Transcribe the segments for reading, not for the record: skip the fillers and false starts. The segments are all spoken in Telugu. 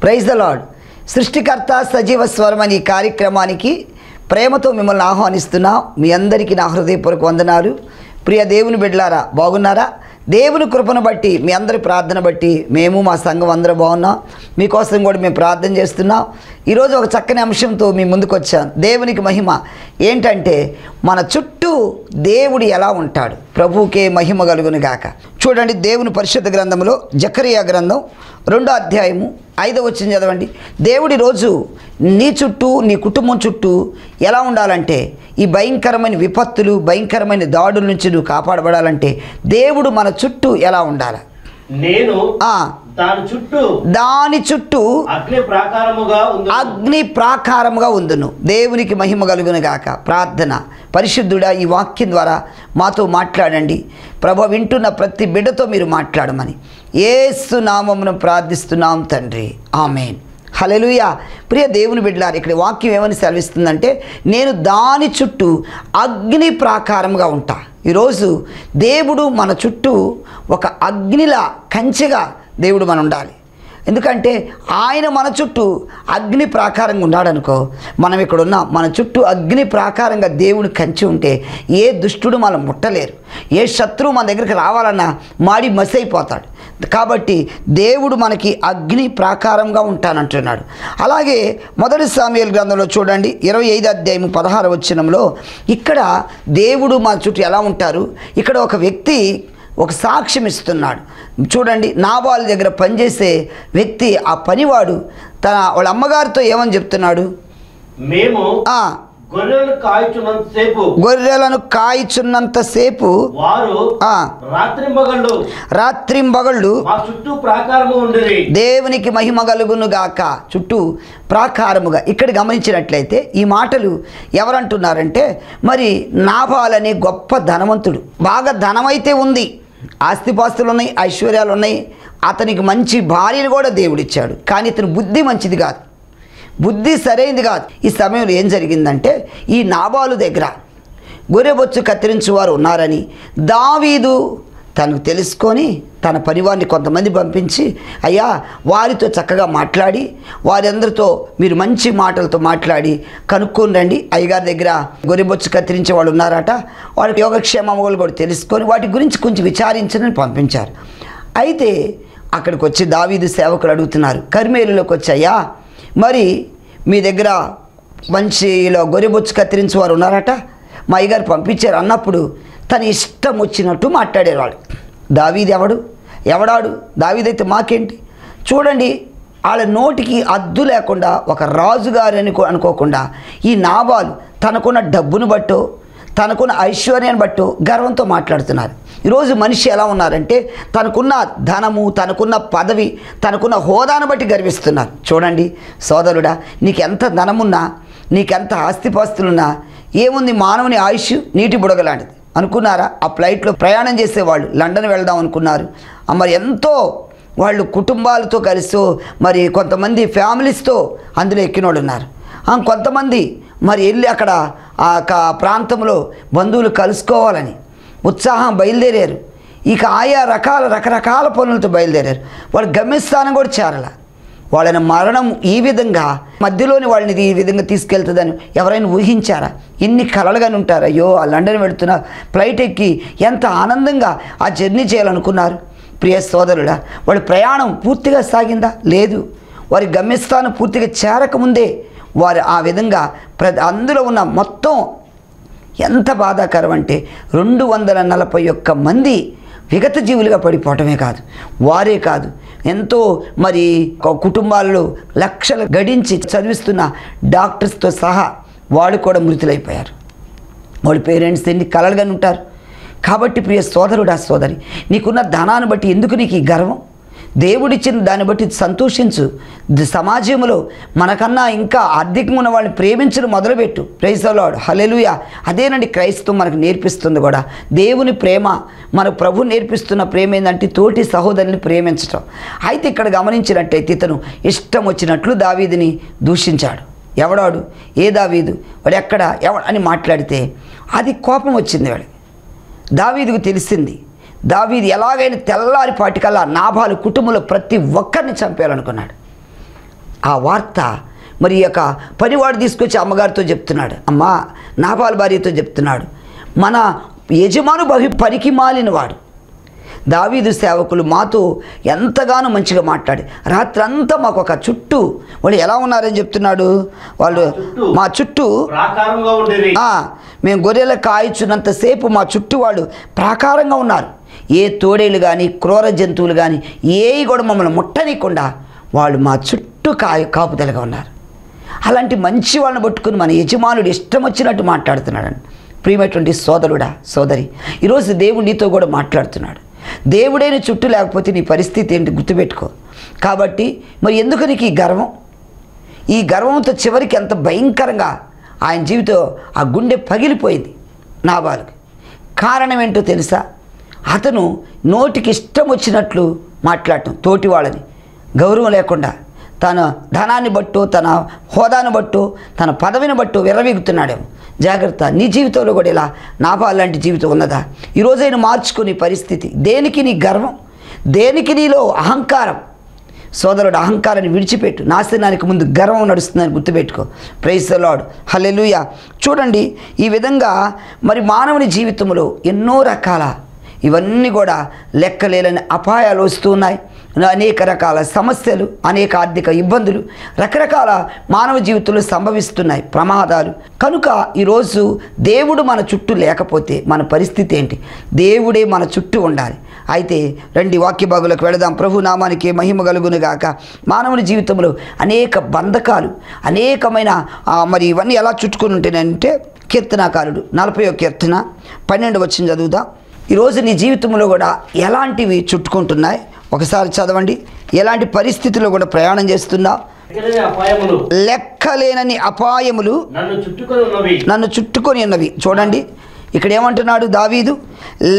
Praise the lord. సృష్టికర్త సజీవ స్వరం అనే కార్యక్రమానికి ప్రేమతో మిమ్మల్ని ఆహ్వానిస్తున్నా. మీ అందరికీ నా హృదయపూర్వక వందనాలు. ప్రియ దేవుని బిడ్డలారా, బాగున్నారా? దేవుని కృపను బట్టి, మీ అందరి ప్రార్థన బట్టి మేము మా సంఘం అందరూ బాగున్నాం. మీకోసం కూడా మేము ప్రార్థన చేస్తున్నాం. ఈరోజు ఒక చక్కని అంశంతో మీ ముందుకు వచ్చాను. దేవునికి మహిమ. ఏంటంటే మన చుట్టూ దేవుడు ఎలా ఉంటాడు? ప్రభువుకే మహిమ కలుగును గాక. చూడండి, దేవుని పరిశుద్ధ గ్రంథంలో జకరియా గ్రంథం 2వ అధ్యాయము 5వ వచనం చదవండి. దేవుడి రోజు నీ చుట్టూ, నీ కుటుంబం చుట్టూ ఎలా ఉండాలంటే, ఈ భయంకరమైన విపత్తులు, భయంకరమైన దాడుల నుంచి నువ్వు కాపాడబడాలంటే దేవుడు మన చుట్టూ ఎలా ఉండాలి? నేను దాని చుట్టూ అగ్ని ప్రాకారముగా ఉందును. దేవునికి మహిమ కలుగును గాక. ప్రార్థన. పరిశుద్ధుడా, ఈ వాక్యం ద్వారా మాతో మాట్లాడండి ప్రభువా. వింటున్న ప్రతి బిడ్డతో మీరు మాట్లాడమని యేసు నామమున ప్రార్థిస్తున్నాం తండ్రి, ఆమేన్. హల్లెలూయా. ప్రియ దేవుని బిడ్డలారా, ఇక్కడ వాక్యం ఏమని సెలవిస్తుందంటే, నేను దాని చుట్టూ అగ్ని ప్రాకారముగా ఉంటా. ఈరోజు దేవుడు మన చుట్టూ ఒక అగ్నిలా, కంచెగా దేవుడు మన ఉండాలి. ఎందుకంటే ఆయన మన చుట్టూ అగ్ని ప్రాకారంగా ఉన్నాడనుకో, మనం ఇక్కడ ఉన్నాం. మన చుట్టూ అగ్ని ప్రాకారంగా దేవుడు కంచి ఉంటే ఏ దుష్టుడు మనం ముట్టలేరు. ఏ శత్రువు మన దగ్గరికి రావాలన్నా మాడి మసైపోతాడు. కాబట్టి దేవుడు మనకి అగ్ని ప్రాకారంగా ఉంటానంటున్నాడు. అలాగే 1 సమూయేలు గ్రంథంలో చూడండి, 25వ అధ్యాయం 16వ వచనంలో ఇక్కడ దేవుడు మన చుట్టూ ఎలా ఉంటారు. ఇక్కడ ఒక వ్యక్తి ఒక సాక్ష్యం ఇస్తున్నాడు. చూడండి, నాబాలు దగ్గర పనిచేసే వ్యక్తి, ఆ పనివాడు వాళ్ళ అమ్మగారితో ఏమని చెప్తున్నాడు? మేము గొర్రెలను కాయుచున్నంతసేపు వారు రాత్రింబగళ్ళు చుట్టూ ప్రాకారము ఉండేది. దేవునికి మహిమ కలుగును గాక. చుట్టూ ప్రాకారముగా. ఇక్కడ గమనించినట్లయితే ఈ మాటలు ఎవరంటున్నారంటే, మరి నాబాలనే గొప్ప ధనవంతుడు, బాగా ధనమైతే ఉంది, ఆస్తిపాస్తులు ఉన్నాయి, ఐశ్వర్యాలు ఉన్నాయి, అతనికి మంచి భార్యను కూడా దేవుడిచ్చాడు. కానీ ఇతని బుద్ధి మంచిది కాదు, బుద్ధి సరైనది కాదు. ఈ సమయంలో ఏం జరిగిందంటే, ఈ నాబాలు దగ్గర గొర్రెబొచ్చు కత్తిరించువారు ఉన్నారని దావీదు తనకు తెలుసుకొని తన పనివారిని కొంతమంది పంపించి, అయ్యా వారితో చక్కగా మాట్లాడి, వారందరితో మీరు మంచి మాటలతో మాట్లాడి కనుక్కొని రండి. అయ్యగారి దగ్గర గొర్రెబొచ్చు కత్తిరించే వాళ్ళు ఉన్నారట, వాళ్ళకి యోగక్షేమములు కూడా తెలుసుకొని వాటి గురించి కొంచెం విచారించని పంపించారు. అయితే అక్కడికి వచ్చి దావీదు సేవకులు అడుగుతున్నారు, కర్మేలులోకి వచ్చి, అయ్యా మరి మీ దగ్గర మంచిలో గొర్రెబొచ్చు కత్తిరించే వారు ఉన్నారట, మా అయ్యగారు పంపించారు అన్నప్పుడు తన ఇష్టం వచ్చినట్టు మాట్లాడేవాడు. దావీదు ఎవడాడు? దావీదైతే మాకేంటి? చూడండి, వాళ్ళ నోటికి అద్దు లేకుండా, ఒక రాజుగారని అనుకోకుండా ఈ నాబాలు తనకున్న డబ్బును బట్టో, తనకున్న ఐశ్వర్యాన్ని బట్టో గర్వంతో మాట్లాడుతున్నారు. ఈరోజు మనిషి ఎలా ఉన్నారంటే, తనకున్న ధనము, తనకున్న పదవి, తనకున్న హోదాను బట్టి గర్విస్తున్నారు. చూడండి సోదరుడా, నీకెంత ధనమున్నా, నీకెంత ఆస్తిపాస్తులున్నా ఏముంది? మానవుని ఆయుష్ నీటి బుడగలాంటిది అనుకున్నారా? ఆ ఫ్లైట్లో ప్రయాణం చేసేవాళ్ళు లండన్ వెళ్దాం అనుకున్నారు. మరి ఎంతో వాళ్ళు కుటుంబాలతో కలిసి, మరి కొంతమంది ఫ్యామిలీస్తో అందులో ఎక్కినోళ్ళు ఉన్నారు. కొంతమంది మరి వెళ్ళి అక్కడ ఆ ప్రాంతంలో బంధువులు కలుసుకోవాలని ఉత్సాహం బయలుదేరారు. ఇక ఆయా రకరకాల పనులతో బయలుదేరారు. వాళ్ళు గమ్యస్థానం కూడా చేరాల. వాళ్ళని మరణం ఈ విధంగా మధ్యలోని వాళ్ళని ఈ విధంగా తీసుకెళ్తుందని ఎవరైనా ఊహించారా? ఎన్ని కలలుగానే ఉంటారు. అయ్యో, ఆ లండన్ వెళుతున్న ఫ్లైట్ ఎక్కి ఎంత ఆనందంగా ఆ జర్నీ చేయాలనుకున్నారు. ప్రియ సోదరుడా, వాళ్ళ ప్రయాణం పూర్తిగా సాగిందా? లేదు. వారి గమ్యస్థానం పూర్తిగా చేరకముందే వారు ఆ విధంగా అందులో ఉన్న మొత్తం ఎంత బాధాకరం అంటే 241 మంది విగత జీవులుగా పడిపోవటమే కాదు, వారే కాదు, ఎంతో మరి కుటుంబాల్లో లక్షలు గడించి చదివిస్తున్న డాక్టర్స్తో సహా వాళ్ళు కూడా మృతులైపోయారు. వాళ్ళ పేరెంట్స్ ఎన్ని కలలుగానే ఉంటారు. కాబట్టి ప్రియ సోదరుడా, సోదరి, నీకున్న ధనాన్ని బట్టి ఎందుకు నీకు ఈ గర్వం? దేవుడిచ్చిన దాన్ని బట్టి సంతోషించు. సమాజంలో మనకన్నా ఇంకా ఆర్థికంగా ఉన్న వాళ్ళని ప్రేమించడం మొదలుపెట్టు. ప్రైజ్ ది లార్డ్, హల్లెలూయా. అదేనండి క్రైస్తవం మనకు నేర్పిస్తుంది కూడా. దేవుని ప్రేమ, మన ప్రభు నేర్పిస్తున్న ప్రేమ ఏంటంటే తోటి సహోదరుని ప్రేమించటం. అయితే ఇక్కడ గమనించినట్టయితే ఇతను ఇష్టం వచ్చినట్లు దావీదుని దూషించాడు. ఎవడాడు? ఏ దావీదు? వాడు ఎక్కడ అని మాట్లాడితే అది కోపం వచ్చింది వాడికి. దావీదుకు తెలిసింది, దావీదు ఎలాగైనా తెల్లారిపాటికల్లా నాబాలు కుటుంబంలో ప్రతి ఒక్కరిని చంపేయాలనుకున్నాడు. ఆ వార్త మరి ఈ యొక్క పనివాడు తీసుకొచ్చి అమ్మగారితో చెప్తున్నాడు, అమ్మా నాబాలు భార్యతో చెప్తున్నాడు, మన యజమాను పనికి మాలినవాడు. దావీదు సేవకులు మాతో ఎంతగానో మంచిగా మాట్లాడి రాత్రంతా మాకు ఒక చుట్టూ వాళ్ళు ఎలా ఉన్నారని చెప్తున్నాడు, వాళ్ళు మా చుట్టూ ప్రాకారంగా ఉండేది. మేము గొర్రెల కాయచున్నంతసేపు మా చుట్టూ వాళ్ళు ప్రాకారంగా ఉన్నారు. ఏ తోడేళ్ళు కానీ క్రూర జంతువులు కానీ ఏవి కూడా మమ్మల్ని ముట్టనీయకుండా వాళ్ళు మా చుట్టూ కాపుదలగా ఉన్నారు. అలాంటి మంచి వాళ్ళని పట్టుకుని మన యజమానుడు ఇష్టం వచ్చినట్టు మాట్లాడుతున్నాడండి. ప్రియమైనటువంటి సోదరుడా సోదరి, ఈరోజు దేవుడు నీతో కూడా మాట్లాడుతున్నాడు. దేవుడైన చుట్టూ లేకపోతే నీ పరిస్థితి ఏంటి గుర్తుపెట్టుకో. కాబట్టి మరి ఎందుకు నీకు ఈ గర్వం? ఈ గర్వంతో చివరికి ఎంత భయంకరంగా ఆయన జీవితం ఆ గుండె పగిలిపోయింది నాబాలుకి. కారణం ఏంటో తెలుసా? అతను నోటికి ఇష్టం వచ్చినట్లు మాట్లాడటం, తోటి వాళ్ళని గౌరవం లేకుండా తన ధనాన్ని బట్టో తన హోదాను బట్టో తన పదవిని బట్టో విర్రవీగుతున్నాడేమో. జాగ్రత్త, నీ జీవితంలో కూడా ఇలా నాబాలు లాంటి జీవితం ఉన్నదా? ఈరోజైనా మార్చుకునే పరిస్థితి. దేనికి నీ గర్వం? దేనికి నీలో అహంకారం? సోదరుడు, అహంకారాన్ని విడిచిపెట్టు. నాశనానికి ముందు గర్వం నడుస్తుందని గుర్తుపెట్టుకో. Praise the Lord, hallelujah. చూడండి, ఈ విధంగా మరి మానవుని జీవితంలో ఎన్నో రకాల ఇవన్నీ కూడా లెక్కలేని అపాయాలు వస్తూ ఉన్నాయి. అనేక రకాల సమస్యలు, అనేక ఆర్థిక ఇబ్బందులు రకరకాల మానవ జీవితంలో సంభవిస్తున్నాయి, ప్రమాదాలు. కనుక ఈరోజు దేవుడు మన చుట్టూ లేకపోతే మన పరిస్థితి ఏంటి? దేవుడే మన చుట్టూ ఉండాలి. అయితే రండి వాక్య భాగంలోకి వెళదాం. ప్రభు నామానికి మహిమ కలుగును గాక. మానవుని జీవితంలో అనేక బంధకాలు, అనేకమైన మరి ఇవన్నీ ఎలా చుట్టుకొని ఉంటాయంటే, కీర్తనాకారుడు 40వ కీర్తన 12వ వచనం చదువుదాం. ఈరోజు నీ జీవితంలో కూడా ఎలాంటివి చుట్టుకుంటున్నాయి ఒకసారి చదవండి. ఎలాంటి పరిస్థితుల్లో కూడా ప్రయాణం చేస్తున్నావు? లెక్కలేనని అపాయములు నన్ను చుట్టుకొని ఉన్నవి. చూడండి, ఇక్కడ ఏమంటున్నాడు దావీదు?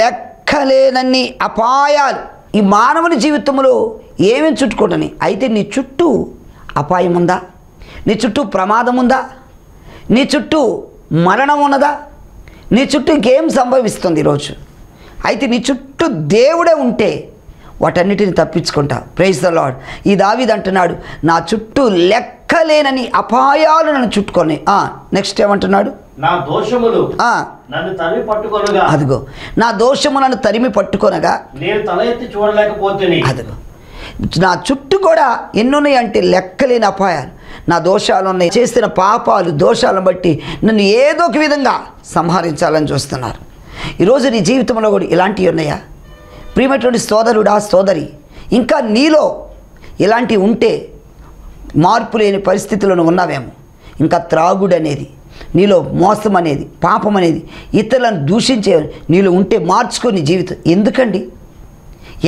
లెక్కలేనన్ని అపాయాలు ఈ మానవుని జీవితంలో ఏమేమి చుట్టుకుంటున్నాయి. అయితే నీ చుట్టూ అపాయం ఉందా? నీ చుట్టూ ప్రమాదం ఉందా? నీ చుట్టూ మరణం ఉన్నదా? నీ చుట్టూ ఇంకేం సంభవిస్తుంది ఈరోజు? అయితే నీ చుట్టూ దేవుడే ఉంటే వాటన్నిటిని తప్పించుకుంటావు. Praise the lord. ఈ దావీదు అంటున్నాడు, నా చుట్టూ లెక్కలేనని అపాయాలు నన్ను చుట్టుకొని. నెక్స్ట్ ఏమంటున్నాడు? నా దోషములు నన్ను తరిమి పట్టుకొనగా. అదిగో, నా దోషము నన్ను తరిమి పట్టుకొనగా నేను తల ఎత్తి చూడలేకపోతేనే. అదిగో, నా చుట్టూ కూడా ఎన్నున్నాయి అంటే లెక్కలేని అపాయాలు. నా దోషాలు ఉన్నాయి, చేసిన పాపాలు దోషాలను బట్టి నన్ను ఏదో ఒక విధంగా సంహరించాలని చూస్తున్నారు. ఈరోజు నీ జీవితంలో కూడా ఇలాంటివి ఉన్నాయా? ప్రియమైనటువంటి సోదరుడా సోదరి, ఇంకా నీలో ఇలాంటివి ఉంటే మార్పు లేని పరిస్థితులను ఉన్నావేమో. ఇంకా త్రాగుడు అనేది, నీలో మోసం అనేది, పాపం అనేది, ఇతరులను దూషించే నీలో ఉంటే మార్చుకొని జీవితం. ఎందుకండి?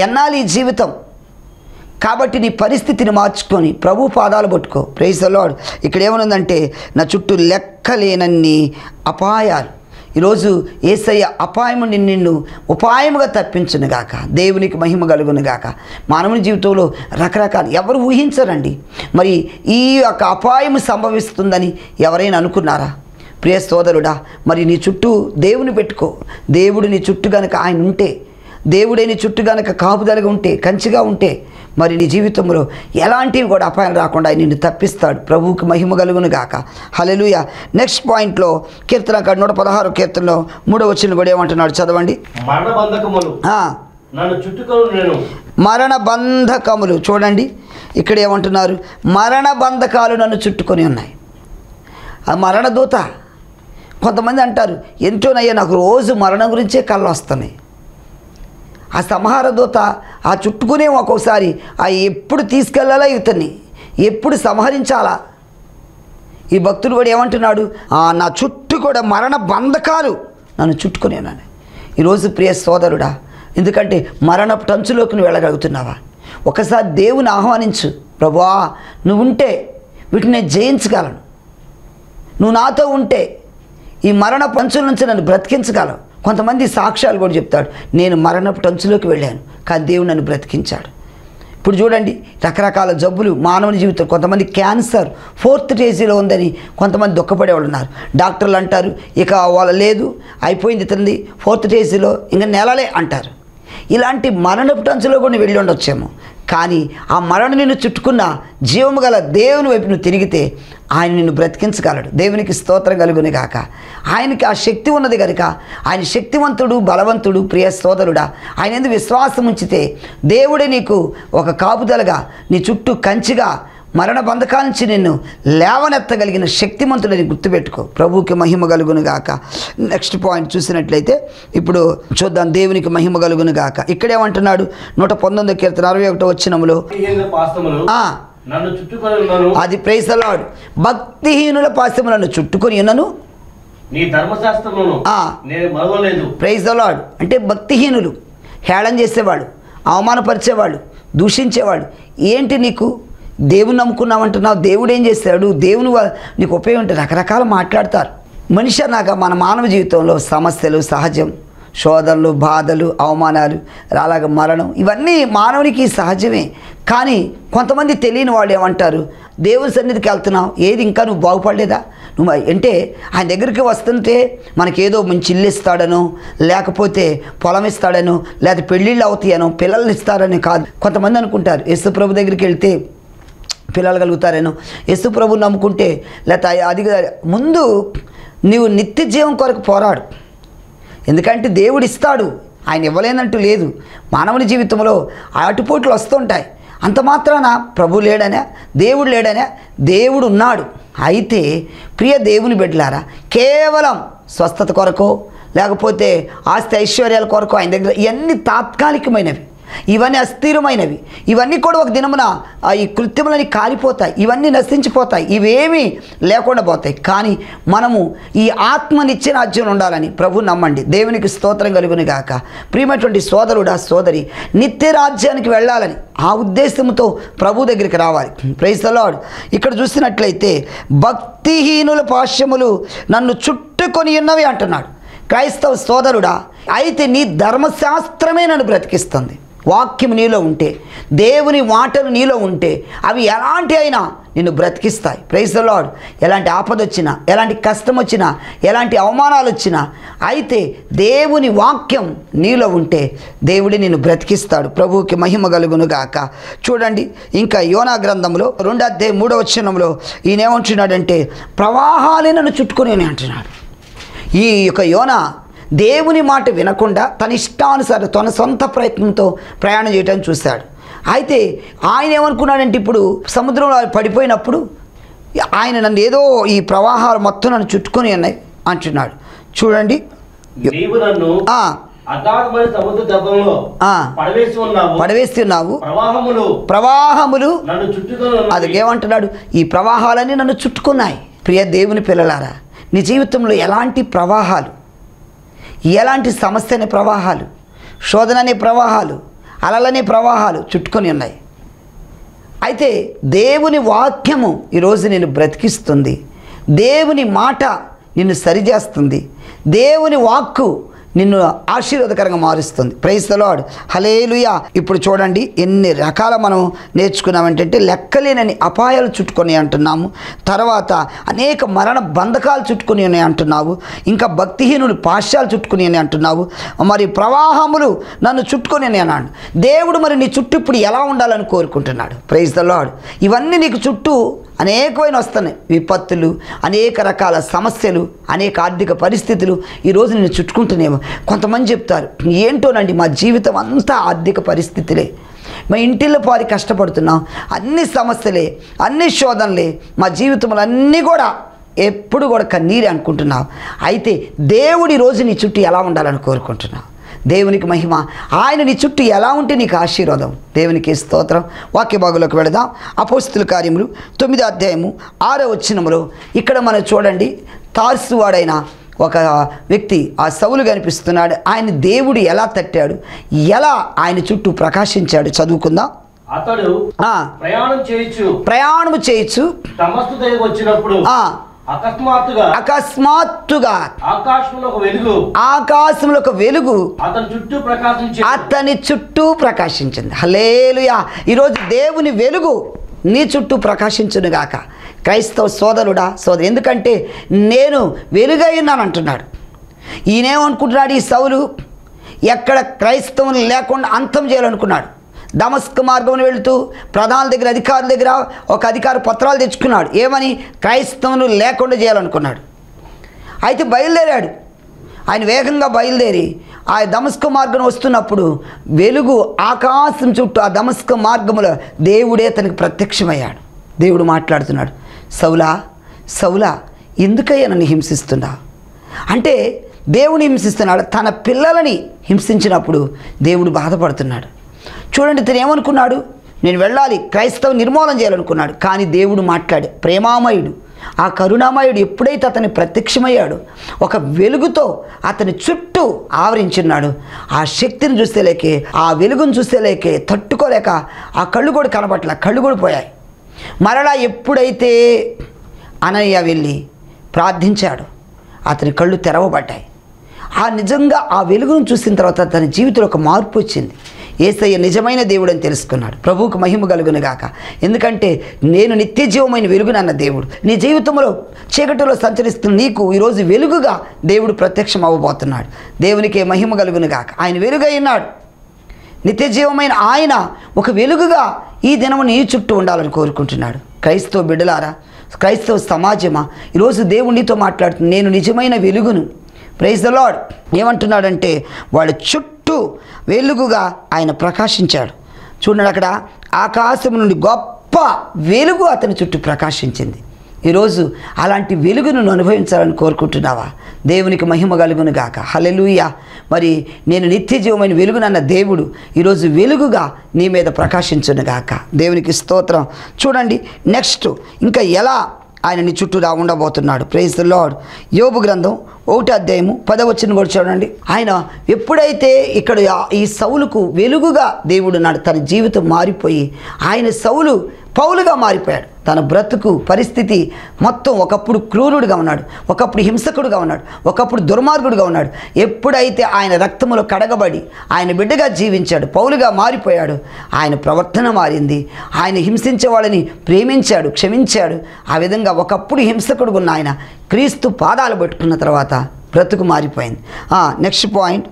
ఎన్నాళ్ళు ఈ జీవితం? కాబట్టి నీ పరిస్థితిని మార్చుకొని ప్రభు పాదాలు పట్టుకో. Praise the Lord. ఇక్కడ ఏమనుందంటే, నా చుట్టూ లెక్కలేనన్ని అపాయాలు. ఈరోజు యేసయ్య అపాయము నిన్ను ఉపాయముగా తప్పించునుగాక. దేవునికి మహిమ కలుగునుగాక. మానవుని జీవితంలో రకరకాల ఎవరు ఊహించరండి. మరి ఈ యొక్క అపాయము సంభవిస్తుందని ఎవరైనా అనుకున్నారా? ప్రియ సోదరుడా, మరి నీ చుట్టూ దేవుని పెట్టుకో. దేవుడు నీ చుట్టూ గనక ఆయన ఉంటే, దేవుడే నీ చుట్టూ గనక కాపుదలగా ఉంటే, కంచిగా ఉంటే, మరి నీ జీవితంలో ఎలాంటివి కూడా అపాయం రాకుండా నిన్ను తప్పిస్తాడు. ప్రభువుకి మహిమ కలుగును గాక. హల్లెలూయా. నెక్స్ట్ పాయింట్లో కీర్తన 116 కీర్తనలో 3వ వచనం కూడా ఏమంటున్నాడు? చదవండి. మరణ బంధకములు. చూడండి, ఇక్కడ ఏమంటున్నారు? మరణ బంధకాలు నన్ను చుట్టుకొని ఉన్నాయి. ఆ మరణ దూత. కొంతమంది అంటారు, ఎంతోనయ్యా నాకు రోజు మరణం గురించే కళ్ళు వస్తున్నాయి. ఆ సంహార దూత ఆ చుట్టుకునే ఒక్కొక్కసారి ఆ ఎప్పుడు తీసుకెళ్ళాలా, ఇతన్ని ఎప్పుడు సంహరించాలా. ఈ భక్తుడు కూడా ఏమంటున్నాడు? నా చుట్టూ కూడా మరణ బంధకాలు నన్ను చుట్టుకునే ఉన్నాను. ఈరోజు ప్రియ సోదరుడా, ఎందుకంటే మరణపు టంచులోకి నువ్వు వెళ్ళగలుగుతున్నావా? ఒకసారి దేవుని ఆహ్వానించు. ప్రభువా, నువ్వు ఉంటే వీటిని నేను జయించగలను. నువ్వు నాతో ఉంటే ఈ మరణ పంచుల నుంచి నన్ను బ్రతికించగలవు. కొంతమంది సాక్ష్యాలు కూడా చెప్తాడు, నేను మరణపు టంచులోకి వెళ్ళాను కానీ దేవుడు నన్ను బ్రతికించాడు. ఇప్పుడు చూడండి, రకరకాల జబ్బులు మానవుని జీవితం. కొంతమంది క్యాన్సర్ 4th స్టేజ్లో ఉందని కొంతమంది దుఃఖపడేవాళ్ళు ఉన్నారు. డాక్టర్లు అంటారు ఇక వాళ్ళ లేదు, అయిపోయింది, ఇతనిది 4th స్టేజ్లో ఇంకా నెలలే అంటారు. ఇలాంటి మరణపు టంచులో కూడా వెళ్ళి ఉండొచ్చేమో. కానీ ఆ మరణం నిన్ను చుట్టుకున్న జీవము గల దేవుని వైపు నువ్వు తిరిగితే ఆయన నిన్ను బ్రతికించగలడు. దేవునికి స్తోత్రం కలుగును గాక. ఆయనకి ఆ శక్తి ఉన్నది కనుక ఆయన శక్తివంతుడు, బలవంతుడు. ప్రియ సోదరుడా, ఆయన ఎందుకు విశ్వాసం ఉంచితే దేవుడే నీకు ఒక కాపుదలగా, నీ చుట్టూ కంచిగా, మరణ బంధకాల నుంచి నిన్ను లేవనెత్తగలిగిన శక్తిమంతుడని గుర్తుపెట్టుకో. ప్రభువుకి మహిమ కలుగును గాక. నెక్స్ట్ పాయింట్ చూసినట్లయితే ఇప్పుడు చూద్దాం. దేవునికి మహిమ కలుగును గాక. ఇక్కడేమంటున్నాడు? 119 కీర్తన 61 వచనములో నన్ను చుట్టుకొని ఉన్నాను. అది ప్రైజ్ ది లార్డ్. భక్తిహీనుల పాశములను చుట్టుకొని ఉన్నాను, నీ ధర్మశాస్త్రమును నేను మరువలేదు. Praise the lord. అంటే భక్తిహీనులు, హేళన చేసేవాళ్ళు, అవమానపరిచేవాళ్ళు, దూషించేవాళ్ళు. ఏంటి నీకు దేవుని నమ్ముకున్నామంటున్నావు, దేవుడు ఏం చేశాడు, దేవుని నీకు ఉపయోగం ఉంటే రకరకాల మాట్లాడతారు. మనిషి అన్నాక మన మానవ జీవితంలో సమస్యలు సహజం, శోధనలు, బాధలు, అవమానాలు, అలాగ మరణం, ఇవన్నీ మానవునికి సహజమే. కానీ కొంతమంది తెలియని వాళ్ళు ఏమంటారు, దేవుని సన్నిధికి వెళ్తున్నావు, ఏది ఇంకా నువ్వు బాగుపడలేదా, నువ్వు అంటే ఆయన దగ్గరికి వస్తుంటే మనకేదో మంచి ఇల్లు ఇస్తాడనో, లేకపోతే పొలం ఇస్తాడనో, లేకపోతే పెళ్ళిళ్ళు అవుతాయనో, పిల్లల్ని ఇస్తారని కాదు. కొంతమంది అనుకుంటారు యేసు ప్రభు దగ్గరికి వెళ్తే పిల్లలు కలుగుతారేనో, యేసు ప్రభుని నమ్ముకుంటే, లేకపోతే అది ముందు నీవు నిత్య జీవం కొరకు పోరాడు. ఎందుకంటే దేవుడు ఇస్తాడు, ఆయన ఇవ్వలేనంటూ లేదు. మానవుని జీవితంలో ఆటుపోట్లు వస్తుంటాయి. అంత మాత్రాన ప్రభు లేడనే, దేవుడు లేడనే, దేవుడు ఉన్నాడు. అయితే ప్రియ దేవుని బిడ్డలారా, కేవలం స్వస్థత కొరకో లేకపోతే ఆస్తి ఐశ్వర్యాల కొరకో ఆయన దగ్గర, ఇవన్నీ తాత్కాలికమైనవి, ఇవన్నీ అస్థిరమైనవి. ఇవన్నీ కూడా ఒక దినమున ఈ కృత్యములని కాలిపోతాయి, ఇవన్నీ నశించిపోతాయి, ఇవేమీ లేకుండా పోతాయి. కానీ మనము ఈ ఆత్మ నిత్య రాజ్యం ఉండాలని ప్రభు నమ్మండి. దేవునికి స్తోత్రం కలుగును గాక. ప్రియమైనటువంటి సోదరుడా, సోదరి, నిత్య రాజ్యానికి వెళ్ళాలని ఆ ఉద్దేశంతో ప్రభు దగ్గరికి రావాలి. Praise the Lord. ఇక్కడ చూసినట్లయితే భక్తిహీనుల పాశములు నన్ను చుట్టుకొని ఉన్నవి అంటున్నాడు. క్రైస్తవ సోదరుడా, అయితే నీ ధర్మశాస్త్రమే నన్ను బ్రతికిస్తుంది. వాక్యం నీలో ఉంటే, దేవుని మాటలు నీలో ఉంటే, అవి ఎలాంటి అయినా నిన్ను బ్రతికిస్తాయి. Praise the lord. ఎలాంటి ఆపద వచ్చినా, ఎలాంటి కష్టం వచ్చినా, ఎలాంటి అవమానాలు వచ్చినా, అయితే దేవుని వాక్యం నీలో ఉంటే దేవుడే నిన్ను బ్రతికిస్తాడు. ప్రభువుకి మహిమ కలుగును గాక. చూడండి, ఇంకా యోనా గ్రంథంలో 2:3 ఈయనేమంటున్నాడంటే, ప్రవాహాలే నన్ను చుట్టుకొని అంటున్నాడు. ఈ యొక్క యోనా దేవుని మాట వినకుండా తన ఇష్టానుసారం తన సొంత ప్రయత్నంతో ప్రయాణం చేయడానికి చూశాడు. అయితే ఆయన ఏమనుకున్నాడంటే, ఇప్పుడు సముద్రంలో పడిపోయినప్పుడు ఆయన నన్ను ఏదో ఈ ప్రవాహాలు మొత్తం నన్ను చుట్టుకొని ఉన్నాయి అంటున్నాడు. చూడండి, నీవు నన్ను అగాధమైన సముద్ర గర్భంలో పడవేసి ఉన్నావు, ప్రవాహములు నన్ను చుట్టుకొని ఉన్నాయి. అది ఏమంటున్నాడు, ఈ ప్రవాహాలన్నీ నన్ను చుట్టుకున్నాయి. ప్రియ దేవుని పిల్లలారా, నీ జీవితంలో ఎలాంటి ప్రవాహాలు, ఎలాంటి సమస్య అనే ప్రవాహాలు, శోధన అనే ప్రవాహాలు, అలలనే ప్రవాహాలు చుట్టుకొని ఉన్నాయి. అయితే దేవుని వాక్యము ఈరోజు నిన్ను బ్రతికిస్తుంది. దేవుని మాట నిన్ను సరిచేస్తుంది. దేవుని వాక్కు నిన్ను ఆశీర్వాదకరంగా మారుస్తుంది. Praise the Lord. హల్లెలూయా. ఇప్పుడు చూడండి, ఎన్ని రకాల మనం నేర్చుకున్నామంటే, లెక్కలేనని అపాయాలు చుట్టుకొని అంటున్నాము. తర్వాత అనేక మరణ బంధకాలు చుట్టుకొని ఉన్నాయి అంటున్నావు. ఇంకా భక్తిహీనులు పాశ్యాలు చుట్టుకొని అని అంటున్నావు. మరి ప్రవాహములు నన్ను చుట్టుకొని అని అన్నాడు. దేవుడు మరి నీ చుట్టూ ఇప్పుడు ఎలా ఉండాలని కోరుకుంటున్నాడు. Praise the Lord. ఇవన్నీ నీకు చుట్టూ అనేకమైన వస్తున్నాయి, విపత్తులు, అనేక రకాల సమస్యలు, అనేక ఆర్థిక పరిస్థితులు ఈరోజు నేను చుట్టుకుంటున్నాము. కొంతమంది చెప్తారు, ఏంటోనండి మా జీవితం అంతా ఆర్థిక పరిస్థితులే, మా ఇంటిలో పారి కష్టపడుతున్నాం, అన్ని సమస్యలే, అన్ని శోధనలే, మా జీవితంలో అన్నీ కూడా ఎప్పుడు కూడా కన్నీరే అనుకుంటున్నావు. అయితే దేవుడి రోజు నీ చుట్టూ ఎలా ఉండాలని కోరుకుంటున్నావు. దేవునికి మహిమ. ఆయన నీ చుట్టూ ఎలా ఉంటే నీకు ఆశీర్వాదం. దేవునికి స్తోత్రం. వాక్య భాగంలోకి వెళదాం. అపోస్తుల కార్యములు 9:6 ఇక్కడ మనం చూడండి, తార్సువాడైన ఒక వ్యక్తి, ఆ సౌలు కనిపిస్తున్నాడు. ఆయన దేవుడు ఎలా తట్టాడు, ఎలా ఆయన చుట్టూ ప్రకాశించాడు. చదువుకుందాం. అతడు ప్రయాణం చేయొచ్చు దమస్కు దగ్గరికి వచ్చినప్పుడు అకస్మాత్తుగా ఆకాశంలో ఒక వెలుగు అతని చుట్టూ ప్రకాశించింది. హల్లెలూయా. ఈరోజు దేవుని వెలుగు నీ చుట్టూ ప్రకాశించునుగాక. క్రైస్తవ సోదరుడా, సోదరు, ఎందుకంటే నేను వెలుగై ఉన్నాను అంటున్నాడు. ఈయనేమనుకుంటున్నాడు, ఈ సౌలు ఎక్కడ క్రైస్తవుని లేకుండా అంతం చేయాలనుకున్నాడు, దమస్కు మార్గంలో వెళుతూ ప్రధానుల దగ్గర, అధికారుల దగ్గర ఒక అధికార పత్రాలు తెచ్చుకున్నాడు. ఏమని? క్రైస్తవులు లేకుండా చేయాలనుకున్నాడు. అయితే బయలుదేరాడు. ఆయన వేగంగా బయలుదేరి ఆ దమస్కు మార్గం వస్తున్నప్పుడు వెలుగు ఆకాశం చుట్టూ ఆ దమస్కు మార్గంలో దేవుడే తనకు ప్రత్యక్షమయ్యాడు. దేవుడు మాట్లాడుతున్నాడు, సౌలా సౌలా ఎందుకయ్యా నన్ను హింసిస్తున్నా అంటే దేవుని హింసిస్తున్నాడు. తన పిల్లలని హింసించినప్పుడు దేవుడు బాధపడుతున్నాడు. చూడండి, తను ఏమనుకున్నాడు? నేను వెళ్ళాలి, క్రైస్తవ నిర్మూలన చేయాలనుకున్నాడు. కానీ దేవుడు మాట్లాడు, ప్రేమామయుడు, ఆ కరుణామయుడు ఎప్పుడైతే అతని ప్రత్యక్షమయ్యాడు, ఒక వెలుగుతో అతని చుట్టూ ఆవరించున్నాడు. ఆ శక్తిని చూస్తేలేకే, ఆ వెలుగును చూస్తేలేకే తట్టుకోలేక ఆ కళ్ళు కూడా కనబట్ల, కళ్ళు కూడా పోయాయి. మరలా ఎప్పుడైతే అననీయ వెళ్ళి ప్రార్థించాడు, అతని కళ్ళు తెరవబడ్డాయి. ఆ నిజంగా ఆ వెలుగును చూసిన తర్వాత తన జీవితంలో ఒక మార్పు వచ్చింది. యేసయ్య నిజమైన దేవుడు అని తెలుసుకున్నాడు. ప్రభువుకు మహిమ కలుగును గాక. ఎందుకంటే నేను నిత్య జీవమైన వెలుగునన్న దేవుడు నీ జీవితంలో చీకటిలో సంచరిస్తున్న నీకు ఈరోజు వెలుగుగా దేవుడు ప్రత్యక్షం అవ్వబోతున్నాడు. దేవునికే మహిమ కలుగును గాక. ఆయన వెలుగై ఉన్నాడు. నిత్య జీవమైన ఆయన ఒక వెలుగుగా ఈ దినము నీ చుట్టూ ఉండాలని కోరుకుంటున్నాడు. క్రైస్తవ బిడ్డలారా, క్రైస్తవ సమాజమా, ఈరోజు దేవుడు నీతో మాట్లాడుతుంది. నేను నిజమైన వెలుగును. Praise the Lord. ఏమంటున్నాడంటే వాళ్ళ చుట్టూ వెలుగుగా ఆయన ప్రకాశించాడు. చూడండి, అక్కడ ఆకాశం నుండి గొప్ప వెలుగు అతని చుట్టూ ప్రకాశించింది. ఈరోజు అలాంటి వెలుగును నువ్వు అనుభవించాలని కోరుకుంటున్నావా? దేవునికి మహిమ కలుగును గాక. హల్లెలూయా. మరి నేను నిత్య జీవమైన వెలుగునన్న దేవుడు ఈరోజు వెలుగుగా నీ మీద ప్రకాశించును గాక. దేవునికి స్తోత్రం. చూడండి నెక్స్ట్ ఇంకా ఎలా ఆయన నీ చుట్టూ ఉండబోతున్నాడు. Praise the lord. యోబు గ్రంథం 1వ అధ్యాయము 10వ వచనం కూడా చూడండి. ఆయన ఎప్పుడైతే ఇక్కడ ఈ సౌలుకు వెలుగుగా దేవుడు నాడు తన జీవితం మారిపోయి ఆయన సౌలు పౌలుగా మారిపోయాడు. తన బ్రతుకు పరిస్థితి మొత్తం ఒకప్పుడు క్రూరుడుగా ఉన్నాడు, ఒకప్పుడు హింసకుడుగా ఉన్నాడు, ఒకప్పుడు దుర్మార్గుడుగా ఉన్నాడు. ఎప్పుడైతే ఆయన రక్తములో కడగబడి ఆయన బిడ్డగా జీవించాడు, పౌలుగా మారిపోయాడు, ఆయన ప్రవర్తన మారింది. ఆయన హింసించే వాళ్ళని ప్రేమించాడు, క్షమించాడు. ఆ విధంగా ఒకప్పుడు హింసకుడుగా ఉన్న ఆయన క్రీస్తు పాదాలు పట్టుకున్న తర్వాత బ్రతుకు మారిపోయింది. నెక్స్ట్ పాయింట్,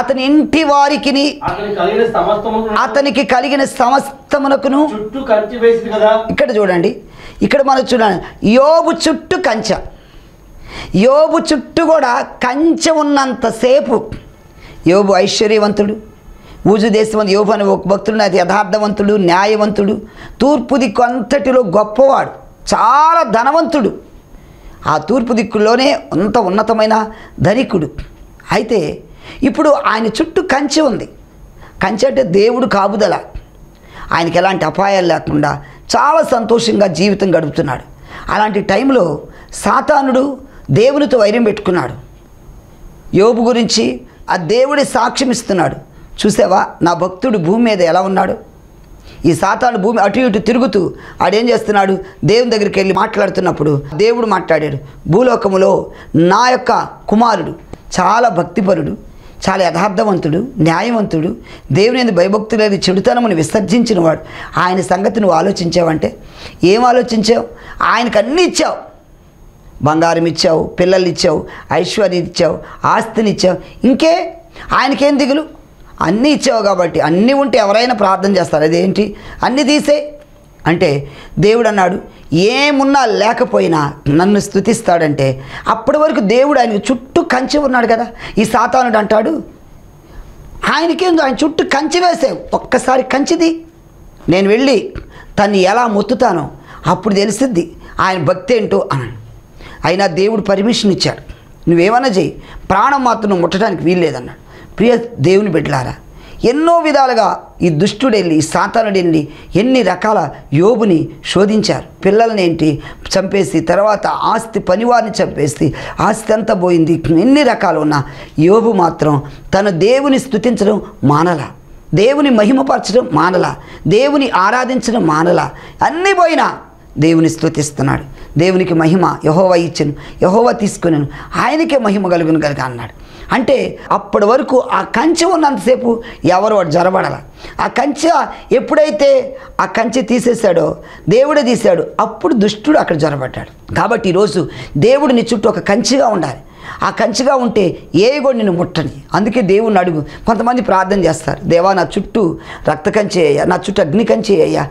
అతని ఇంటి వారికి అతనికి కలిగిన సమస్తమునకును ఇక్కడ చూడండి, ఇక్కడ మనం చూడండి, యోబు చుట్టూ కంచె. యోబు చుట్టూ కూడా కంచె ఉన్నంతసేపు యోబు ఐశ్వర్యవంతుడు. ఊజు దేశం యోబు అనే ఒక భక్తుడు అది యథార్థవంతుడు, న్యాయవంతుడు, తూర్పు దిక్కు అంతటిలో గొప్పవాడు, చాలా ధనవంతుడు. ఆ తూర్పు దిక్కులోనే అంత ఉన్నతమైన ధనికుడు. అయితే ఇప్పుడు ఆయన చుట్టూ కంచె ఉంది. కంచె అంటే దేవుడు కాపుదల. ఆయనకి ఎలాంటి అపాయాలు లేకుండా చాలా సంతోషంగా జీవితం గడుపుతున్నాడు. అలాంటి టైంలో సాతానుడు దేవునితో వైరం పెట్టుకున్నాడు. యోబు గురించి ఆ దేవుడి సాక్ష్యం ఇస్తున్నాడు. చూసావా నా భక్తుడు భూమి మీద ఎలా ఉన్నాడు? ఈ సాతాను భూమి అటు ఇటు తిరుగుతూ ఆడేం చేస్తున్నాడు? దేవుని దగ్గరికి వెళ్ళి మాట్లాడుతున్నప్పుడు దేవుడు మాట్లాడాడు, భూలోకములో నా యొక్క కుమారుడు చాలా భక్తిపరుడు, చాలా యథార్థవంతుడు, న్యాయవంతుడు, దేవుని భయభక్తులని చెడుతనమును విసర్జించిన వాడు. ఆయన సంగతి నువ్వు ఆలోచించావంటే ఏం ఆలోచించావు? ఆయనకు అన్నీ ఇచ్చావు. బంగారం ఇచ్చావు, పిల్లలు ఇచ్చావు, ఐశ్వర్యం ఇచ్చావు, ఆస్తిని ఇచ్చావు. ఇంకే ఆయనకేం దిగులు? అన్నీ ఇచ్చావు కాబట్టి. అన్నీ ఉంటే ఎవరైనా ప్రార్థన చేస్తారు. అదేంటి అన్నీ తీసే అంటే దేవుడు అన్నాడు, ఏమున్నా లేకపోయినా నన్ను స్తుతిస్తాడంటే అప్పటి వరకు దేవుడు ఆయన చుట్టూ కంచె ఉన్నాడు కదా. ఈ సాతానుడు అంటాడు, ఆయనకేందో ఆయన చుట్టూ కంచె వేసావు, ఒక్కసారి కంచెది నేను వెళ్ళి తన్ని ఎలా మొత్తుతానో అప్పుడు తెలిసిద్ది ఆయన భక్తి ఏంటో అన్నాడు. అయినా దేవుడు పర్మిషన్ ఇచ్చాడు, నువ్వేమన్నా చెయ్యి, ప్రాణం మాత్రం ముట్టడానికి వీల్లేదన్నాడు. ప్రియ దేవుని బిడ్డలారా, ఎన్నో విధాలుగా ఈ దుష్టుడు వెళ్ళి, ఈ సాతానుడు వెళ్ళి ఎన్ని రకాల యోబుని శోధించారు. పిల్లల్ని ఏంటి చంపేసి, తర్వాత ఆస్తి పనివారిని చంపేసి ఆస్తి అంతా పోయింది. ఎన్ని రకాలు ఉన్నా యోబు మాత్రం తన దేవుని స్తుతించడం మానలా, దేవుని మహిమపరచడం మానలా, దేవుని ఆరాధించడం మానలా. అన్నీ పోయినా దేవుని స్తుతిస్తున్నాడు. దేవునికి మహిమ యెహోవా ఇచ్చెను, యెహోవా తీసుకున్నాను, ఆయనకే మహిమ కలుగును కనుక అన్నాడు. అంటే అప్పటి వరకు ఆ కంచె ఉన్నంతసేపు ఎవరు వాడు జరబడాల. ఆ కంచె ఎప్పుడైతే ఆ కంచె తీసేశాడో, దేవుడే తీశాడు, అప్పుడు దుష్టుడు అక్కడ జొరబడ్డాడు. కాబట్టి ఈరోజు దేవుడు నీ చుట్టూ ఒక కంచెగా ఉండాలి. ఆ కంచిగా ఉంటే ఏవి కూడా నిన్ను ముట్టని. అందుకే దేవుణ్ణి అడుగు. కొంతమంది ప్రార్థన చేస్తారు, దేవా నా చుట్టూ రక్త కంచి అయ్యా, నా చుట్టూ అగ్ని కంచి అయ్యా,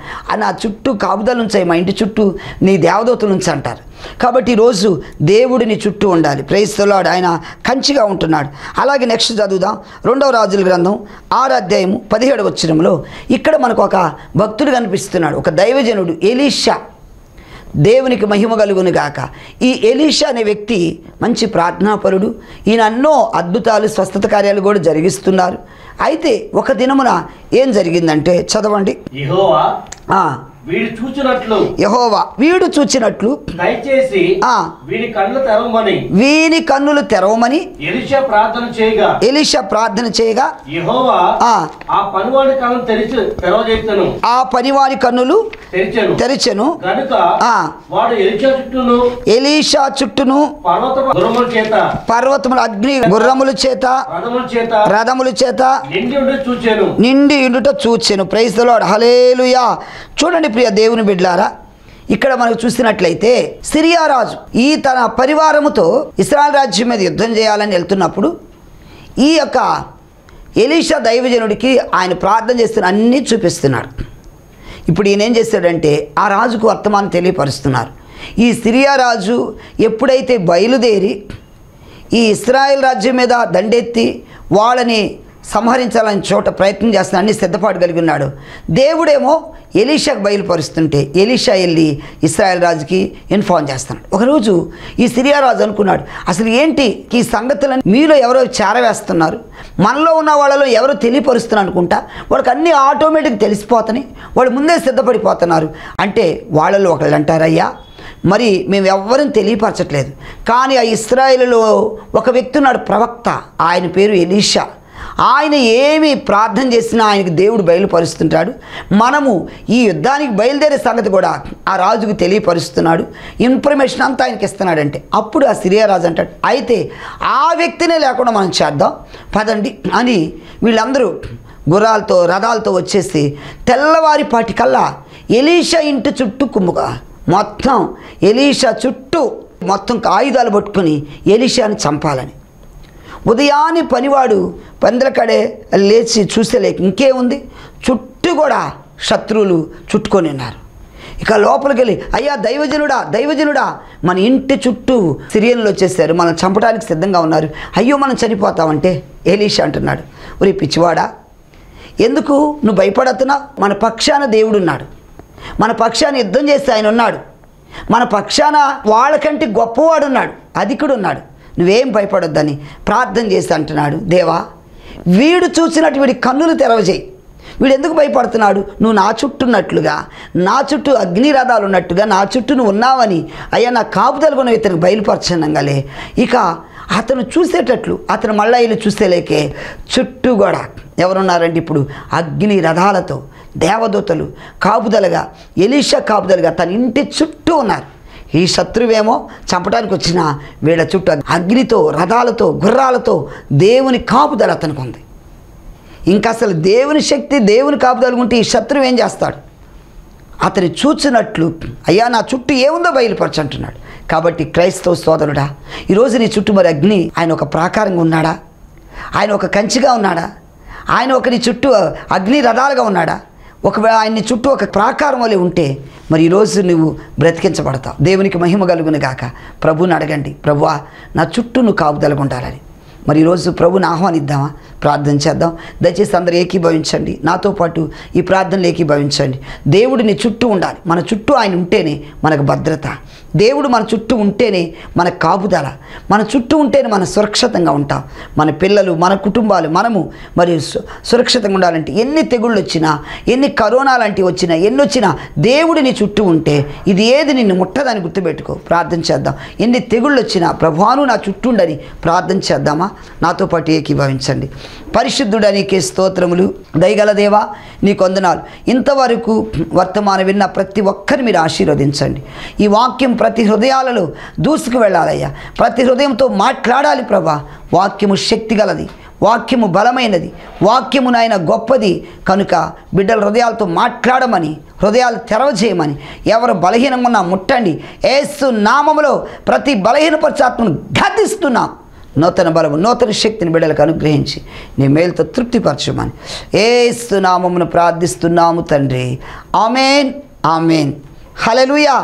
నా చుట్టూ కాపుదలు ఉంచాయి, మా ఇంటి చుట్టూ నీ దేవదూతలు ఉంచి అంటారు. కాబట్టి ఈరోజు దేవుడిని చుట్టూ ఉండాలి. Praise the Lord. ఆయన కంచిగా ఉంటున్నాడు. అలాగే నెక్స్ట్ చదువుదాం. 2వ రాజుల గ్రంథం 6వ అధ్యాయము 17వ వచనంలో ఇక్కడ మనకు ఒక భక్తుడు కనిపిస్తున్నాడు, ఒక దైవజనుడు ఎలీషా. దేవునికి మహిమ కలుగును గాక. ఈ ఎలీషా అనే వ్యక్తి మంచి ప్రార్థనాపరుడు. ఈయన ఎన్నో అద్భుతాలు, స్వస్థత కార్యాలు కూడా జరిగిస్తున్నారు. అయితే ఒక దినమున ఏం జరిగిందంటే చదవండి. యెహోవా వీడు చూచినట్లు దయచేసి వీని కన్నులు తెరవమని ఎలీషా ప్రార్థన చేయగా యెహోవా ఆ పనివాని కన్నులు తెరిచెను. ఎలీషా చుట్టూను పర్వతముల అగ్ని గుర్రముల చేత రథముల చేత నిండి ఉండుట చూచెను. Praise the Lord. హల్లెలూయా. చూడండి ప్రియ దేవుని బిడ్డలారా, ఇక్కడ మనకు చూసినట్లయితే సిరియా రాజు ఈ తన పరివారముతో ఇశ్రాయేలు రాజ్యం మీద యుద్ధం చేయాలని వెళ్తున్నప్పుడు ఈ యొక్క ఎలీషా దైవజనుడికి ఆయన ప్రార్థన చేస్తున్న అన్నీ చూపిస్తున్నాడు. ఇప్పుడు ఈయన ఏం చేస్తాడంటే ఆ రాజుకు వర్తమానం తెలియపరుస్తున్నారు. ఈ సిరియా రాజు ఎప్పుడైతే బయలుదేరి ఈ ఇశ్రాయేలు రాజ్యం మీద దండెత్తి వాళ్ళని సంహరించాలని చోట ప్రయత్నం చేస్తున్న అన్ని సిద్ధపాటు కలిగి ఉన్నాడు. దేవుడేమో ఎలీషాకు బయలుపరుస్తుంటే ఎలీషా వెళ్ళి ఇశ్రాయేల్ రాజుకి ఇన్ఫార్మ్ చేస్తున్నాడు. ఒకరోజు ఈ సిరియా రాజు అనుకున్నాడు, అసలు ఏంటి ఈ సంగతులను మీలో ఎవరో చేరవేస్తున్నారు, మనలో ఉన్న వాళ్ళలో ఎవరో తెలియపరుస్తున్నారు అనుకుంటా, వాళ్ళకి అన్నీ ఆటోమేటిక్ తెలిసిపోతున్నాయి, వాళ్ళు ముందే సిద్ధపడిపోతున్నారు. అంటే వాళ్ళలో ఒకళ్ళు అంటారయ్యా, మరి మేము ఎవ్వరిని తెలియపరచట్లేదు, కానీ ఆ ఇశ్రాయేలులో ఒక వ్యక్తి ఉన్నాడు, ప్రవక్త, ఆయన పేరు ఎలీషా. ఆయన ఏమి ప్రార్థన చేసినా ఆయనకు దేవుడు బయలుపరుస్తుంటాడు. మనము ఈ యుద్ధానికి బయలుదేరే సంగతి కూడా ఆ రాజుకు తెలియపరుస్తున్నాడు, ఇన్ఫర్మేషన్ అంతా ఆయనకి ఇస్తున్నాడంటే అప్పుడు ఆ సిరియా రాజు అంటాడు, అయితే ఆ వ్యక్తినే లేకుండా మనం చేద్దాం పదండి అని వీళ్ళందరూ గుర్రాలతో రథాలతో వచ్చేసి తెల్లవారిపాటికల్లా ఎలీషా ఇంటి చుట్టూ కుమ్ముగా మొత్తం ఎలీషా చుట్టూ మొత్తం ఆయుధాలు పట్టుకొని ఎలీషాని చంపాలని. ఉదయాన్నే పనివాడు పందిలకడే లేచి చూసేలేక ఇంకేముంది, చుట్టూ కూడా శత్రువులు చుట్టుకొని ఉన్నారు. ఇక లోపలికి వెళ్ళి, అయ్యా దైవజనుడా మన ఇంటి చుట్టూ సిరియన్లు వచ్చేసారు, మనం చంపడానికి సిద్ధంగా ఉన్నారు, అయ్యో మనం చనిపోతామంటే ఎలీషా అంటున్నాడు, ఒరే పిచ్చివాడా, ఎందుకు నువ్వు భయపడుతున్నావు? మన పక్షాన దేవుడున్నాడు, మన పక్షాన యుద్ధం చేస్తే ఆయన ఉన్నాడు, మన పక్షాన వాళ్ళకంటే గొప్పవాడున్నాడు, అధికుడు ఉన్నాడు, నువ్వేం భయపడొద్దని ప్రార్థన చేసి అంటున్నాడు, దేవా వీడు చూసినట్టు వీడి కన్నులు తెరవజేయి, వీడు ఎందుకు భయపడుతున్నాడు, నువ్వు నా చుట్టూ ఉన్నట్లుగా, నా చుట్టూ అగ్నిరథాలు ఉన్నట్టుగా నా చుట్టూ నువ్వు ఉన్నావని అయ్యా నా కాపుదలు కొన్ని ఇతనికి బయలుపరచనంగాలే. ఇక అతను చూసేటట్లు అతను మళ్ళా వీళ్ళు చూసేలేకే చుట్టూ కూడా ఎవరున్నారంటే ఇప్పుడు అగ్ని రథాలతో దేవదూతలు కాపుదలుగా ఎలీషా కాపుదలుగా తన ఇంటి చుట్టూ ఉన్నారు. ఈ శత్రువేమో చంపడానికి వచ్చిన వీళ్ళ చుట్టూ అగ్నితో రథాలతో గుర్రాలతో దేవుని కాపుదల అతనికి ఉంది. ఇంకా అసలు దేవుని శక్తి దేవుని కాపుదల ఉంటే ఈ శత్రువు ఏం చేస్తాడు? అతని చూచినట్లు అయ్యా నా చుట్టూ ఏముందో బయలుపరచంటున్నాడు. కాబట్టి క్రైస్తవ సోదరుడా, ఈరోజు నీ చుట్టూ మరి అగ్ని ఆయన ఒక ప్రాకారంగా ఉన్నాడా, ఆయన ఒక కంచిగా ఉన్నాడా, ఆయన ఒక నీ చుట్టూ అగ్ని రథాలుగా ఉన్నాడా? ఒకవేళ ఆయన్ని చుట్టూ ఒక ప్రాకారం వలె ఉంటే మరి ఈరోజు నువ్వు బ్రతికించబడతావు. దేవునికి మహిమ కలుగును గాక. ప్రభువుని అడగండి, ప్రభువా నా చుట్టూ నువ్వు కాపుదలగా ఉండాలని. మరి ఈరోజు ప్రభుని ఆహ్వానిద్దామా? ప్రార్థన చేద్దాం. దయచేసి అందరూ ఏకీభవించండి, నాతో పాటు ఈ ప్రార్థనలు ఏకీభవించండి. దేవుడు నీ చుట్టూ ఉండాలి. మన చుట్టూ ఆయన ఉంటేనే మనకు భద్రత, దేవుడు మన చుట్టూ ఉంటేనే మన కాపుదల, మన చుట్టూ ఉంటేనే మనం సురక్షితంగా ఉంటాం. మన పిల్లలు, మన కుటుంబాలు, మనము మరి సురక్షితంగా ఉండాలంటే ఎన్ని తెగుళ్ళు వచ్చినా, ఎన్ని కరోనా లాంటివి వచ్చినా, ఎన్ని వచ్చినా దేవుడు నీ చుట్టూ ఉంటే ఇది ఏది నిన్ను ముట్టదని గుర్తుపెట్టుకో. ప్రార్థన చేద్దాం. ఎన్ని తెగుళ్ళు వచ్చినా ప్రభువాను నా చుట్టూ ఉండని ప్రార్థన చేద్దామా? నాతో పాటు ఏకీభవించండి. పరిశుద్ధుడా నీకే స్తోత్రములు. దయగల దేవా నీకు వందనాలు. ఇంతవరకు వర్తమానం విన్న ప్రతి ఒక్కరిని మీరు ఆశీర్వదించండి. ఈ వాక్యం ప్రతి హృదయాలలో దూసుకు వెళ్ళాలయ్యా. ప్రతి హృదయంతో మాట్లాడాలి ప్రభా. వాక్యము శక్తి గలది, వాక్యము బలమైనది, వాక్యము నాయన గొప్పది కనుక బిడ్డల హృదయాలతో మాట్లాడమని, హృదయాలు తెరవజేయమని, ఎవరు బలహీనంగా ఉన్నా ముట్టండి. యేసు నామములో ప్రతి బలహీనపరచాత్మను గద్దిస్తున్నాం. నూతన బలము నూతన శక్తిని బిడ్డలకు అనుగ్రహించి నీ మేలుతో తృప్తిపరచమని యేసు నామమున ప్రార్థిస్తున్నాము తండ్రి. ఆమేన్, ఆమేన్. హల్లెలూయా.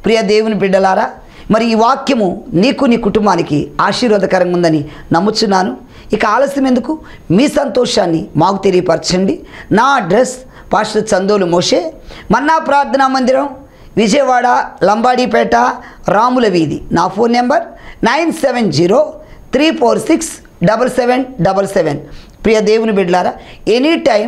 ప్రియ దేవుని బిడ్డలారా, మరి ఈ వాక్యము నీకు నీ కుటుంబానికి ఆశీర్వాదకరంగా ఉందని నమ్ముచున్నాను. ఇక ఆలస్యం ఎందుకు, మీ సంతోషాన్ని మాకు తెలియపరచండి. నా అడ్రస్ పాస్టర్ చందోలు మోషే, మన్నా ప్రార్థనా మందిరం, విజయవాడ, లంబాడీపేట, రాముల వీధి. నా ఫోన్ నెంబర్ 9703467777. ప్రియ దేవుని బిడ్డలారా, ఎనీ టైం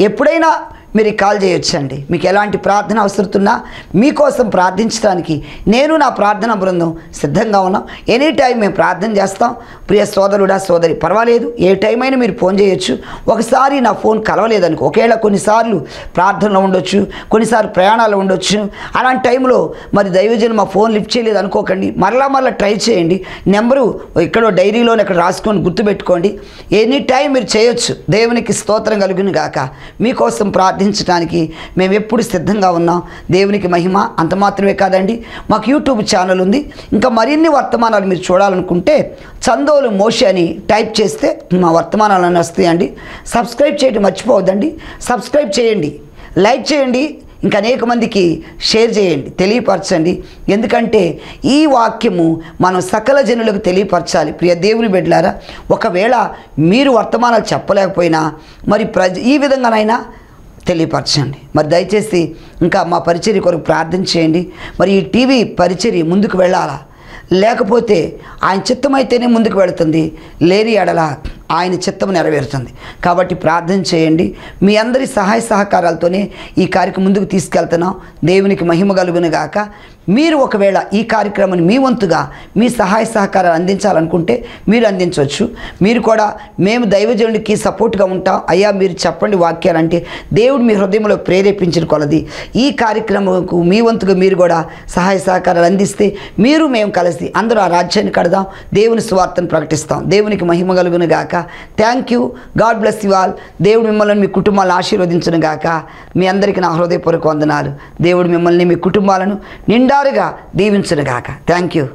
ఎప్పుడైనా మీరు కాల్ చేయొచ్చండి. మీకు ఎలాంటి ప్రార్థన అవసరతున్నా మీకోసం ప్రార్థించడానికి నేను నా ప్రార్థనా బృందం సిద్ధంగా ఉన్నాం. ఎనీ టైం మేము ప్రార్థన చేస్తాం. ప్రియ సోదరుడా సోదరి, పర్వాలేదు, ఏ టైం అయినా మీరు ఫోన్ చేయొచ్చు. ఒకసారి నా ఫోన్ కలవలేదనుకో, ఒకవేళ కొన్నిసార్లు ప్రార్థనలో ఉండొచ్చు, కొన్నిసార్లు ప్రయాణాలు ఉండొచ్చు. అలాంటి టైంలో మరి దైవజనులు మా ఫోన్ లిఫ్ట్ చేయలేదు అనుకోకండి, మరలా ట్రై చేయండి. నెంబరు ఇక్కడో డైరీలోనే ఇక్కడ రాసుకొని గుర్తుపెట్టుకోండి. ఎనీ టైం మీరు చేయొచ్చు. దేవునికి స్తోత్రం కలుగును గాక. మీకోసం ప్రార్థించడానికి మేము ఎప్పుడు సిద్ధంగా ఉన్నాం. దేవునికి మహిమ. అంత మాత్రమే కాదండి, మాకు యూట్యూబ్ ఛానల్ ఉంది. ఇంకా మరిన్ని వర్తమానాలు మీరు చూడాలనుకుంటే చందోలు మోషే అని టైప్ చేస్తే మా వర్తమానాలన్నీ వస్తాయండి. సబ్స్క్రైబ్ చేయడం మర్చిపోవద్దండి. సబ్స్క్రైబ్ చేయండి, లైక్ చేయండి, ఇంకా అనేక మందికి షేర్ చేయండి, తెలియపరచండి. ఎందుకంటే ఈ వాక్యము మనం సకల జనులకు తెలియపరచాలి. ప్రియ దేవుని బిడ్డలారా, ఒకవేళ మీరు వర్తమానాలు చెప్పలేకపోయినా మరి ఈ విధంగానైనా తెలియపరచండి. మరి దయచేసి ఇంకా మా పరిచర్య కొరకు ప్రార్థన చేయండి. మరి ఈ టీవీ పరిచర్య ముందుకు వెళ్ళాలా, లేకపోతే ఆయన చిత్తమైతేనే ముందుకు వెళుతుంది, లేని ఎడల ఆయన చిత్తం నెరవేరుతుంది. కాబట్టి ప్రార్థన చేయండి. మీ అందరి సహాయ సహకారాలతోనే ఈ కార్యక్రమం ముందుకు తీసుకెళ్తున్నాం. దేవునికి మహిమ కలుగును గాక. మీరు ఒకవేళ ఈ కార్యక్రమాన్ని మీ వంతుగా మీ సహాయ సహకారాలు అందించాలనుకుంటే మీరు అందించవచ్చు. మీరు కూడా మేము దైవజనుడికి సపోర్ట్గా ఉంటాం, అయ్యా మీరు చెప్పండి వాక్యాలంటే దేవుడు మీ హృదయంలో ప్రేరేపించిన కొలది ఈ కార్యక్రమంకు మీ వంతుగా మీరు కూడా సహాయ సహకారాలు అందిస్తే మీరు మేము కలిసి అందరూ ఆ రాజ్యాన్ని కడదాం, దేవుని సువార్తను ప్రకటిస్తాం. దేవునికి మహిమ కలుగును గాక. Thank you. God bless you all. దేవుడు మిమ్మల్ని మీ కుటుంబాలను ఆశీర్వదించును గాక. మీ అందరికీ నా హృదయపూర్వక వందనాలు. దేవుడు మిమ్మల్ని మీ కుటుంబాలను నిండారుగా దీవించును గాక. Thank you.